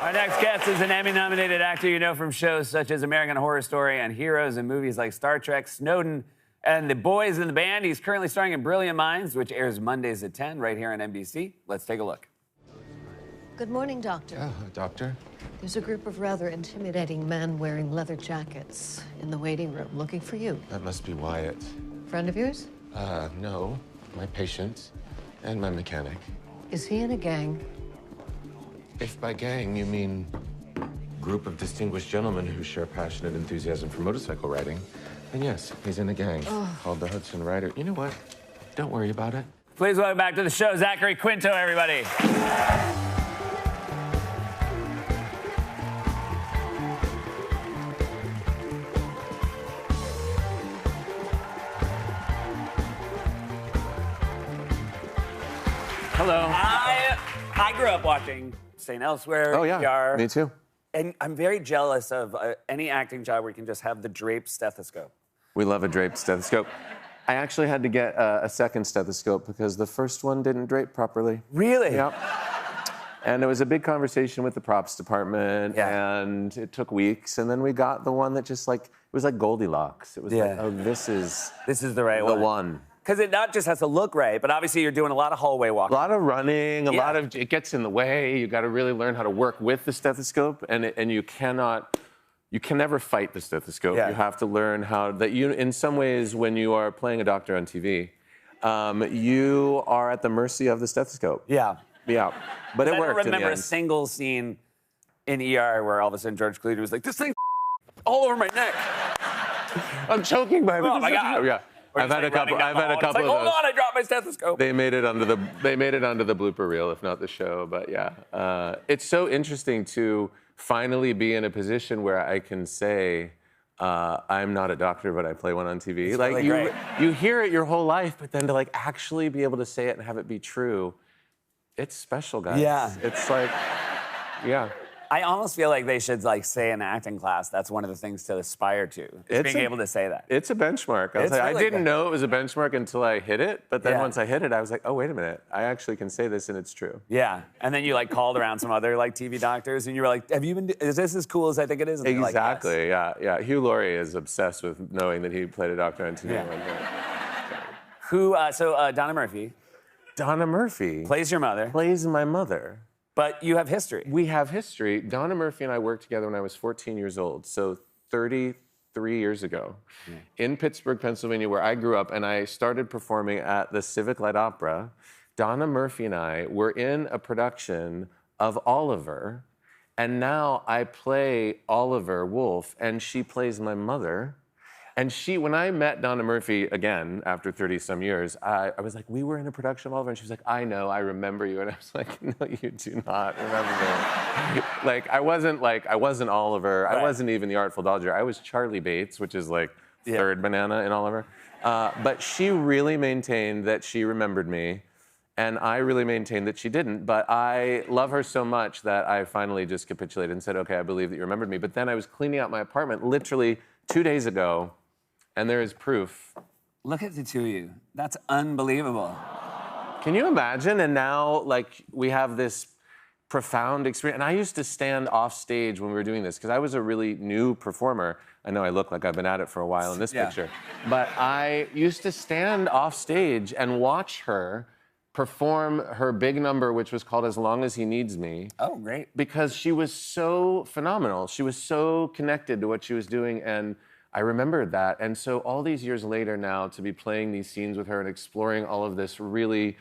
Our next guest is an Emmy-nominated actor you know from shows such as American Horror Story and Heroes and movies like Star Trek, Snowden, and The Boys in the Band. He's currently starring in Brilliant Minds, which airs Mondays at 10 right here on NBC. Let's take a look. Good morning, Doctor. Doctor? There's a group of rather intimidating men wearing leather jackets in the waiting room looking for you. That must be Wyatt. Friend of yours? No. My patient and my mechanic. Is he in a gang? If by gang you mean group of distinguished gentlemen who share passionate enthusiasm for motorcycle riding, then yes, he's in a gang called the Hudson Rider. You know what? Don't worry about it. Please welcome back to the show, Zachary Quinto, everybody. Hello. I grew up watching St. Elsewhere. Oh, yeah. ER, Me too. And I'm very jealous of any acting job where you can just have the draped stethoscope. We love a draped stethoscope. I actually had to get a second stethoscope because the first one didn't drape properly. Really? Yep. And it was a big conversation with the props department, and it took weeks. And then we got the one that just it was like Goldilocks. It was like, oh, this is the right the one. Because it not just has to look right, but obviously you're doing a lot of hallway walking. A lot of running, it gets in the way. You got to really learn how to work with the stethoscope, and you can never fight the stethoscope. Yeah. You have to learn in some ways, when you are playing a doctor on TV, you are at the mercy of the stethoscope. Yeah. Yeah. But it worked. I don't remember in the a end. single scene in ER where all of a sudden George Clooney was like, this thing all over my neck. I'm choking by Oh my God. Yeah. I've had a couple of those. Hold on, I dropped my stethoscope. They made it onto the blooper reel, if not the show. But yeah, it's so interesting to finally be in a position where I can say, I'm not a doctor, but I play one on TV. It's like really great. you hear it your whole life, but then to actually be able to say it and have it be true, it's special, guys. Yeah. It's like, yeah. I almost feel like they should say in acting class, that's one of the things to aspire to. Being able to say that. It's a benchmark. I didn't know it was a benchmark until I hit it, but then once I hit it, I was like, oh, wait a minute. I actually can say this and it's true. Yeah. And then you called around some other TV doctors and you were like, is this as cool as I think it is? And Exactly, they're like, yes. yeah. Hugh Laurie is obsessed with knowing that he played a doctor on TV. Yeah. Donna Murphy. Donna Murphy. Plays your mother. Plays my mother. But you have history. We have history. Donna Murphy and I worked together when I was 14 years old, so 33 years ago, in Pittsburgh, Pennsylvania, where I grew up, and I started performing at the Civic Light Opera. Donna Murphy and I were in a production of Oliver, and now I play Oliver Wolf, and she plays my mother. And when I met Donna Murphy again after 30-some years, I was like, we were in a production of Oliver, and she was like, I know, I remember you. And I was like, no, you do not remember me. I wasn't Oliver. Right. I wasn't even the Artful Dodger. I was Charlie Bates, which is third banana in Oliver. But she really maintained that she remembered me, and I really maintained that she didn't. But I love her so much that I finally just capitulated and said, okay, I believe that you remembered me. But then I was cleaning out my apartment literally 2 days ago, and there is proof. Look at the two of you. That's unbelievable. Can you imagine? And now, we have this profound experience. And I used to stand off stage when we were doing this, because I was a really new performer. I know I look like I've been at it for a while in this picture. But I used to stand off stage and watch her perform her big number, which was called As Long As He Needs Me. Oh, great. Because she was so phenomenal. She was so connected to what she was doing, and I remembered that. And so all these years later now, to be playing these scenes with her and exploring all of this really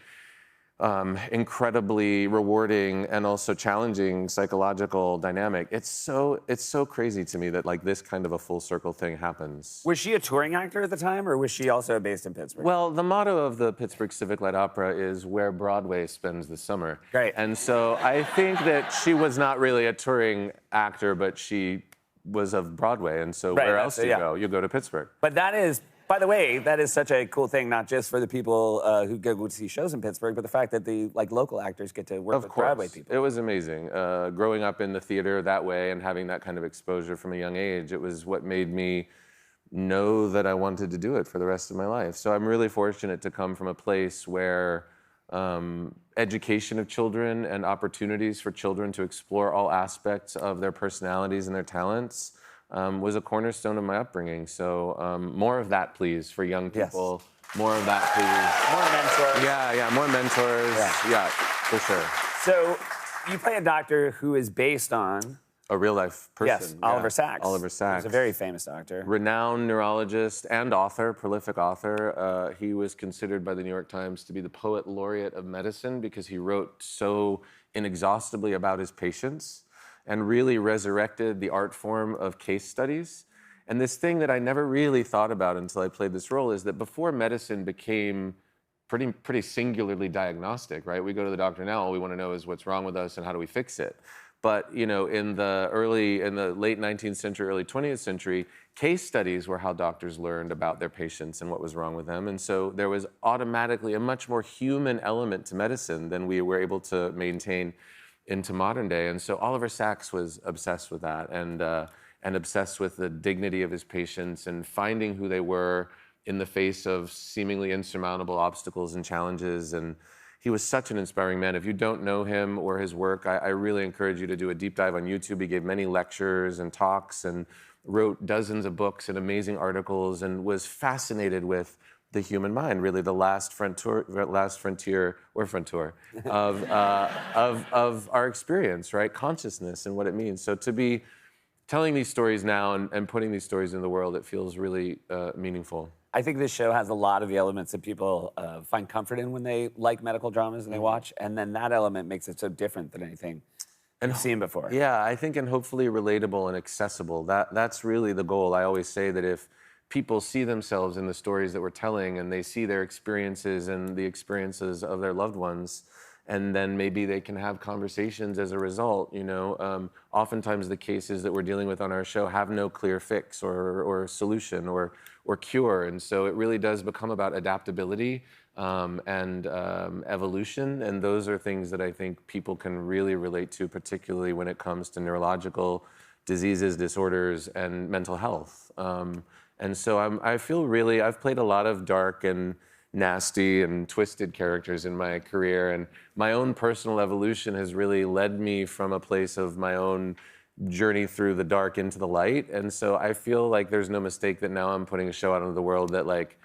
incredibly rewarding and also challenging psychological dynamic, it's so crazy to me that this kind of a full circle thing happens. Was she a touring actor at the time, or was she also based in Pittsburgh? Well, the motto of the Pittsburgh Civic Light Opera is where Broadway spends the summer. Great. And so I think that she was not really a touring actor, but she was of Broadway, and so where else do you go? You go to Pittsburgh. But that is, by the way, that is such a cool thing, not just for the people who go to see shows in Pittsburgh, but the fact that the local actors get to work with Broadway people. It was amazing. Growing up in the theater that way and having that kind of exposure from a young age, it was what made me know that I wanted to do it for the rest of my life. So I'm really fortunate to come from a place where education of children and opportunities for children to explore all aspects of their personalities and their talents was a cornerstone of my upbringing. So more of that, please, for young people. Yes. More of that, please. More mentors. Yeah, more mentors. Yeah, for sure. So you play a doctor who is based on... A real life person. Yes, Oliver Sacks. Oliver Sacks. He's a very famous doctor. Renowned neurologist and author, prolific author. He was considered by the New York Times to be the poet laureate of medicine because he wrote so inexhaustibly about his patients and really resurrected the art form of case studies. And this thing that I never really thought about until I played this role is that before medicine became pretty singularly diagnostic, right? We go to the doctor now, all we want to know is what's wrong with us and how do we fix it. But in the late 19th century, early 20th century, case studies were how doctors learned about their patients and what was wrong with them. And so there was automatically a much more human element to medicine than we were able to maintain into modern day. And so Oliver Sacks was obsessed with that and obsessed with the dignity of his patients and finding who they were in the face of seemingly insurmountable obstacles and challenges. And he was such an inspiring man. If you don't know him or his work, I really encourage you to do a deep dive on YouTube. He gave many lectures and talks and wrote dozens of books and amazing articles and was fascinated with the human mind, really the last frontier of our experience, right? Consciousness and what it means. So to be telling these stories now and putting these stories in the world, it feels really meaningful. I think this show has a lot of the elements that people find comfort in when they like medical dramas and they watch, and then that element makes it so different than anything you've seen before. Yeah, I think, and hopefully relatable and accessible. That's really the goal. I always say that if people see themselves in the stories that we're telling and they see their experiences and the experiences of their loved ones, and then maybe they can have conversations as a result. Oftentimes the cases that we're dealing with on our show have no clear fix or solution or cure, and so it really does become about adaptability and evolution, and those are things that I think people can really relate to, particularly when it comes to neurological diseases, disorders, and mental health. And so I feel really, I've played a lot of dark and nasty and twisted characters in my career, and my own personal evolution has really led me from a place of my own journey through the dark into the light. And so I feel like there's no mistake that now I'm putting a show out into the world that, like,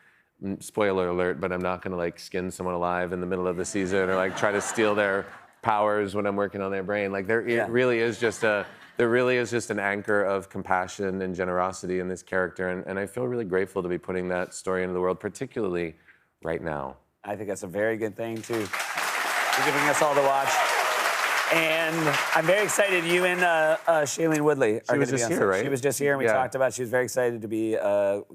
spoiler alert, but I'm not gonna like skin someone alive in the middle of the season or like try to steal their powers when I'm working on their brain. Like there really is just an anchor of compassion and generosity in this character, and I feel really grateful to be putting that story into the world, particularly right now. I think that's a very good thing, too. For giving us all to watch. And I'm very excited you and Shailene Woodley are going to be on here, right? She was just here, and we talked about, she was very excited to be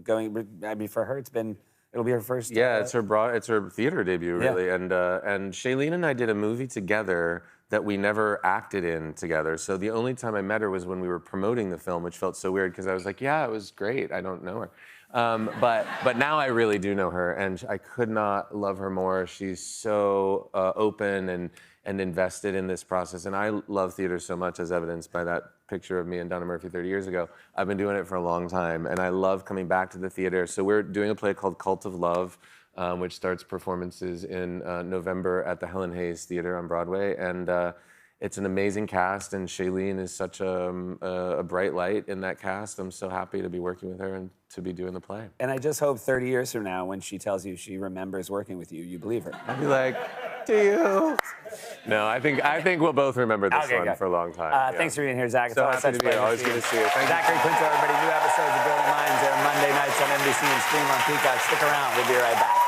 going. I mean, for her, it'll be her first. Yeah, it's her theater debut, really. Yeah. And Shailene and I did a movie together that we never acted in together. So the only time I met her was when we were promoting the film, which felt so weird because I was like, yeah, it was great. I don't know her. But now I really do know her, and I could not love her more. She's so open and invested in this process. And I love theater so much, as evidenced by that picture of me and Donna Murphy 30 years ago. I've been doing it for a long time, and I love coming back to the theater. So we're doing a play called Cult of Love, which starts performances in November at the Helen Hayes Theater on Broadway. And it's an amazing cast, and Shailene is such a bright light in that cast. I'm so happy to be working with her and to be doing the play. And I just hope 30 years from now, when she tells you she remembers working with you, you believe her. I'll be like, do you? No, I think we'll both remember this one for a long time. Thanks for being here, Zach. It's So always happy such to be here. pleasure Always good to see you. Thank you. Zachary Quinto, everybody. New episodes of Brilliant Minds are Monday nights on NBC and stream on Peacock. Stick around. We'll be right back.